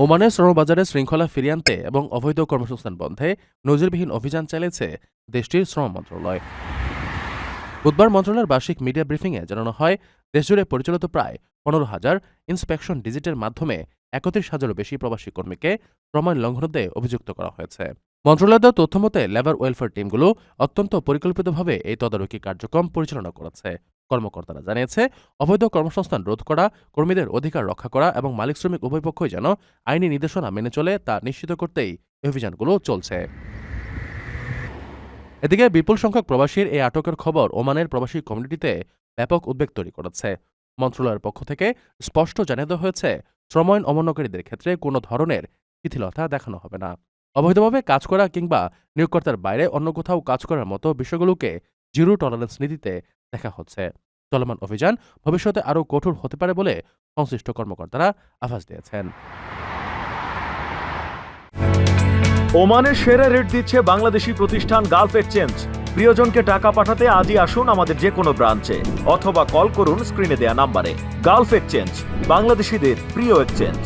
ওমানের শ্রমবাজারে শৃঙ্খলা ফিরিয়ে আনতে এবং অবৈধ কর্মসংস্থান বন্ধে নজিরবিহীন অভিযান চালিয়েছে দেশটির শ্রম মন্ত্রণালয়। বুধবার মন্ত্রণালয়ের বার্ষিক মিডিয়া ব্রিফিংয়ে জানানো হয়, দেশজুড়ে পরিচালিত প্রায় 15,000 ইন্সপেকশন ভিজিটের মাধ্যমে 31,000-এরও বেশি প্রবাসী কর্মীকে শ্রম লঙ্ঘনে অভিযুক্ত করা হয়েছে। মন্ত্রণালয়ের দেওয়া তথ্যমতে লেবার ওয়েলফেয়ার টিমগুলো অত্যন্ত পরিকল্পিতভাবে এই তদারকি কার্যক্রম পরিচালনা করেছে। কর্মকর্তারা জানিয়েছে, অবৈধ কর্মসংস্থান রোধ করা, কর্মীদের অধিকার রক্ষা করা এবং মালিক শ্রমিক উভয় পক্ষই যেন আইনি নির্দেশনা মেনে চলে তা নিশ্চিত করতেই এই অভিযানগুলো চলছে। এদিকে বিপুল সংখ্যক প্রবাসীর এই আটকের খবর ওমানের প্রবাসী কমিউনিটিতে ব্যাপক উদ্বেগ তৈরি করেছে। মন্ত্রণালয়ের পক্ষ থেকে স্পষ্ট জানিয়ে দেওয়া হয়েছে, শ্রম আইন অমান্যকারীদের ক্ষেত্রে কোনো ধরনের শিথিলতা দেখানো হবে না। অবৈধভাবে কাজ করা কিংবা নিয়োগকর্তার বাইরে অন্য কোথাও কাজ করার মতো বিষয়গুলোকে জিরো টলারেন্স নীতিতে দেখা হচ্ছে। চলমান অভিযান ভবিষ্যতে আরও কঠোর হতে পারে বলে সংশ্লিষ্ট কর্মকর্তারা আভাস দিয়েছেন। ওমানের সেরা রেট দিচ্ছে বাংলাদেশি প্রতিষ্ঠান গালফ এক্সচেঞ্জ। প্রিয়জনকে টাকা পাঠাতে আজই আসুন আমাদের যে কোনো ব্রাঞ্চে অথবা কল করুন স্ক্রিনে দেয়া নাম্বারে। গালফ এক্সচেঞ্জ, বাংলাদেশিদের প্রিয় এক্সচেঞ্জ।